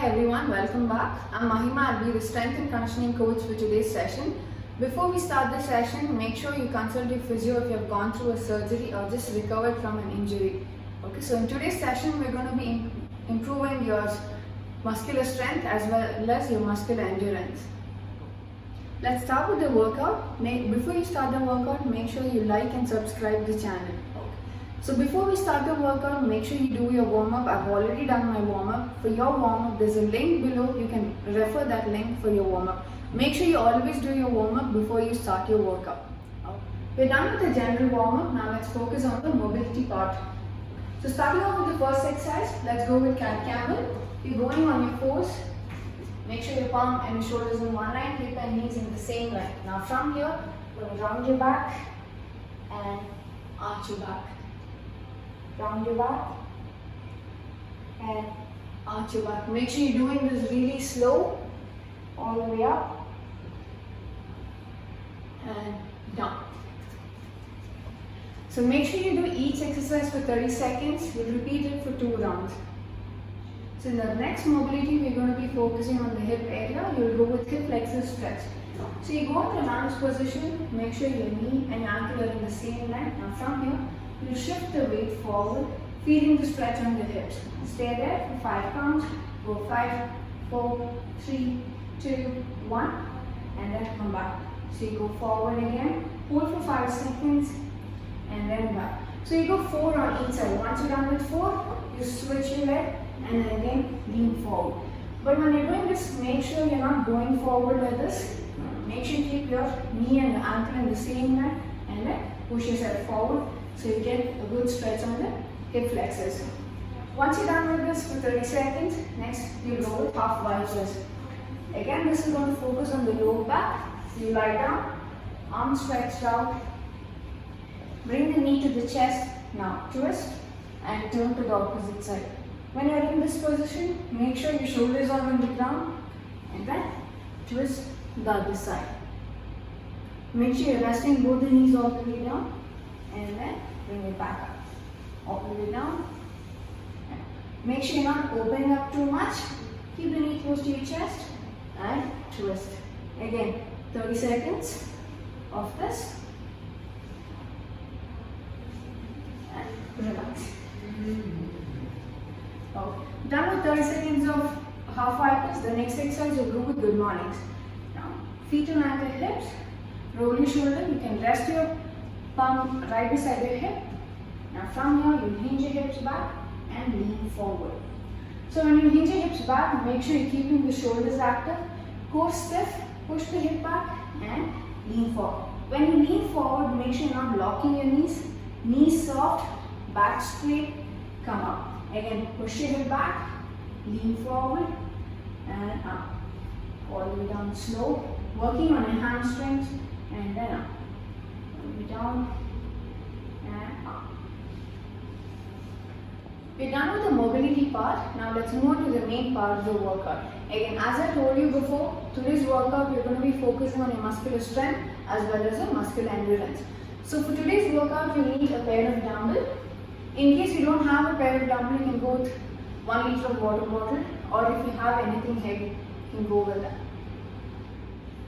Hi everyone, welcome back. I'm Mahima. I'll be the strength and conditioning coach for today's session. Before we start the session, make sure you consult your physio if you have gone through a surgery or just recovered from an injury. Okay, so in today's session, we're going to be improving your muscular strength as well as your muscular endurance. Let's start with the workout. Before you start the workout, make sure you like and subscribe the channel. So before we start the workout, make sure you do your warm-up. I've already done my warm-up. For your warm-up, there's a link below. You can refer that link for your warm-up. Make sure you always do your warm-up before you start your workout. We're done with the general warm-up. Now let's focus on the mobility part. So starting off with the first exercise, let's go with Camel. You're going on your fours. Make sure your palm and your shoulders in one line, hip and knees in the same line. Now from here, you're going to round your back and arch your back. Round your back and arch your back. Make sure you're doing this really slow, all the way up and down. So make sure you do each exercise for 30 seconds. You'll repeat it for 2 rounds. So in the next mobility, we're going to be focusing on the hip area. You'll go with hip flexor stretch. So you go into lunge position. Make sure your knee and your ankle are in the same line. Now from here, you shift the weight forward, feeling the stretch on the hips. Stay there for 5 counts. Go 5, 4, 3, 2, 1, and then come back. So you go forward again, hold for 5 seconds, and then back. So you go 4 on each side. Once you're done with 4, you switch your leg, and then again lean forward. But when you're doing this, make sure you're not going forward like this. Make sure you keep your knee and your ankle in the same line, and then push yourself forward. So you get a good stretch on the hip flexors. Once you're done with this for 30 seconds, next you go with half biceps. Again, this is going to focus on the lower back. You lie down, arms stretched out. Bring the knee to the chest. Now twist and turn to the opposite side. When you're in this position, make sure your shoulders are on the ground and then twist the other side. Make sure you're resting both the knees all the way down. And then bring it back up, all the way down. Make sure you're not opening up too much. Keep the knee close to your chest and twist. Again, 30 seconds of this. And relax. Okay. Done with 30 seconds of half wipers. The next exercise you'll go with good mornings. Now, feet on ankle hips. Roll your shoulder. You can rest your palm right beside your hip. Now from here, you hinge your hips back and lean forward. So when you hinge your hips back, make sure you're keeping the shoulders active. Core stiff, push the hip back and lean forward. When you lean forward, make sure you're not locking your knees. Knees soft, back straight, come up. Again, push your hip back, lean forward and up. All the way down slow, working on your hamstrings and then up. Down and up. We're done with the mobility part. Now let's move to the main part of the workout. Again, as I told you before, today's workout we're going to be focusing on your muscular strength as well as your muscular endurance. So for today's workout, you need a pair of dumbbells. In case you don't have a pair of dumbbells, you can go with 1 liter of water bottle, or if you have anything heavy, you can go with that.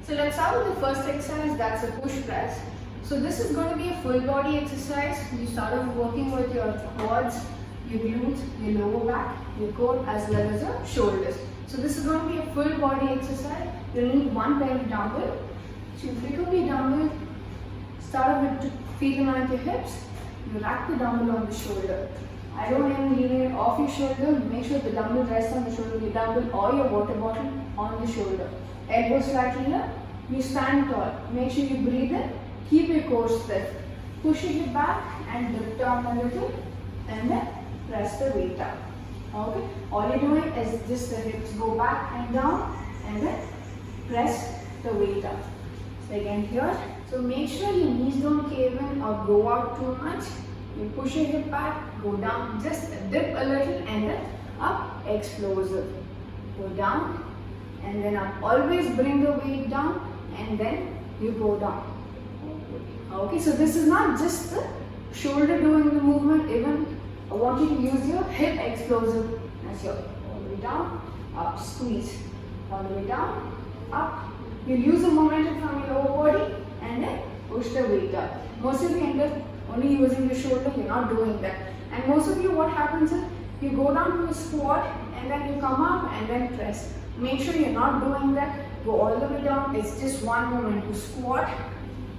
So let's start with the first exercise, that's a push press. So this is going to be a full body exercise. You start off working with your quads, your glutes, your lower back, your core as well as your shoulders. So this is going to be a full body exercise. You'll need 1 pair of dumbbell. So you pick up your dumbbell, start off with feet on your hips. You rack the dumbbell on the shoulder. I don't even leave it off your shoulder. Make sure the dumbbell rests on the shoulder, your dumbbell or your water bottle on the shoulder. Elbows slightly up. You stand tall. Make sure you breathe in. Keep your core stiff. Push it back and lift down a little and then press the weight up. Okay? All you're doing is just the hips go back and down and then press the weight up. So again here. So make sure your knees don't cave in or go out too much. You push your hip back, go down, just dip a little and then up, explosive. Go down and then up. Always bring the weight down and then you go down. Okay, so this is not just the shoulder doing the movement, even I want you to use your hip explosive as your all the way down up, squeeze. All the way down, up. You'll use the momentum from your lower body and then push the weight up. Most of you end up only using the shoulder, you're not doing that. And most of you, what happens is, you go down to a squat and then you come up and then press. Make sure you're not doing that. Go all the way down. It's just one moment. You squat,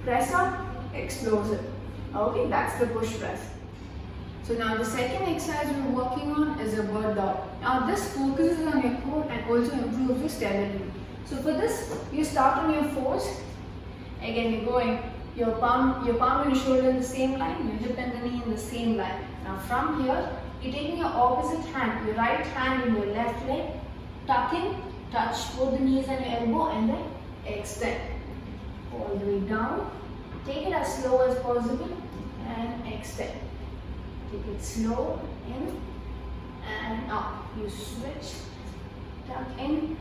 press up, explosive. Okay, that's the push press. So now the second exercise we're working on is a bird dog. Now this focuses on your core and also improves your stability. So for this, you start on your fours. Again, you're going your palm and your shoulder in the same line, your hip and the knee in the same line. Now from here, you're taking your opposite hand, your right hand in your left leg, tuck in, touch both the knees and your elbow and then extend. All the way down. Take it as slow as possible and extend. Take it slow, in and up. You switch, tuck in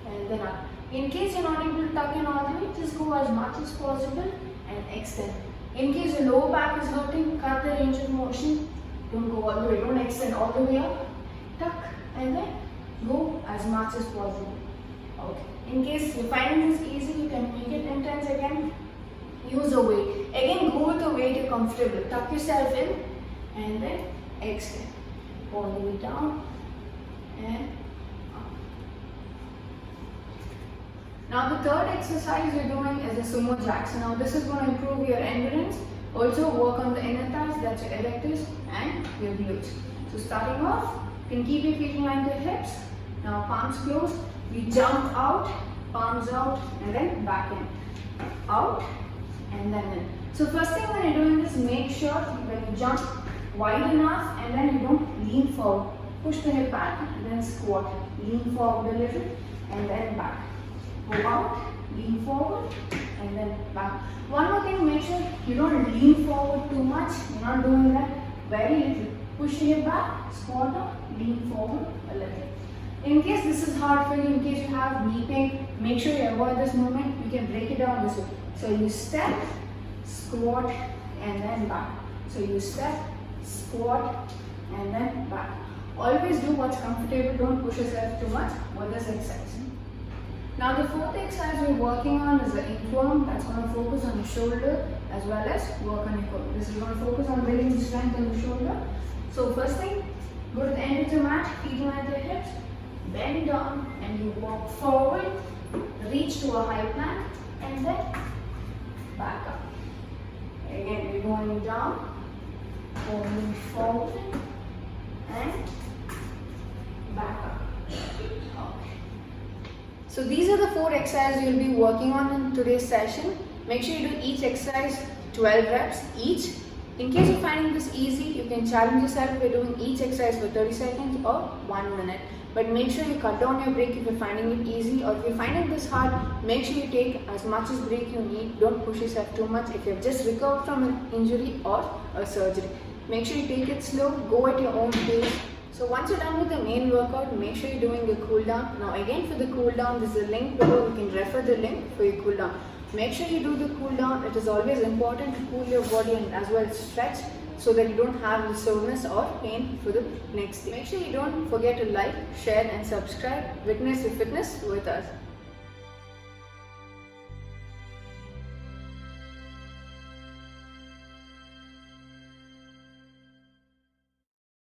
and then up. In case you're not able to tuck in all the way, just go as much as possible and extend. In case your lower back is hurting, cut the range of motion. Don't go all the way, don't extend all the way up. Tuck and then go as much as possible. Okay. In case you're finding this easy, you can make it intense again. Use a weight. Again, go with the weight you're comfortable. Tuck yourself in and then extend. All the way down and up. Now the third exercise you're doing is the Sumo Jackson. Now this is going to improve your endurance. Also work on the inner thighs, that's your adductors and your glutes. So starting off, you can keep your feet in line to your hips. Now palms closed. We jump out, palms out and then back in. Out and then in. So first thing when you're doing this, make sure when you jump wide enough and then you don't lean forward. Push the hip back and then squat. Lean forward a little and then back. Go out, lean forward and then back. One more thing, make sure you don't lean forward too much. You're not doing that. Very little. Push your hip back, squat up, lean forward a little. In case this is hard for you, in case you have knee pain, make sure you avoid this movement. You can break it down this way. So you step, squat and then back. So you step, squat and then back. Always do what's comfortable. Don't push yourself too much with this exercise. Now the fourth exercise we're working on is the inchworm. That's going to focus on your shoulder as well as work on your core. This is going to focus on building strength in the shoulder. So first thing, go to the end of the mat, feet in line to your hips, bend down and you walk forward, reach to a high plank and then back up. Again, we're going down, going forward and back up. Okay. So these are the 4 exercises you'll be working on in today's session. Make sure you do each exercise 12 reps each. In case you're finding this easy, you can challenge yourself by doing each exercise for 30 seconds or 1 minute. But make sure you cut down your break if you're finding it easy, or if you're finding this hard, make sure you take as much as break you need. Don't push yourself too much if you've just recovered from an injury or a surgery. Make sure you take it slow, go at your own pace. So once you're done with the main workout, make sure you're doing the cool down. Now again, for the cool down, there's a link below. You can refer the link for your cool down. Make sure you do the cool down. It is always important to cool your body and as well stretch, so that you don't have the soreness or pain for the next day. Make sure you don't forget to like, share and subscribe. Witness your fitness with us.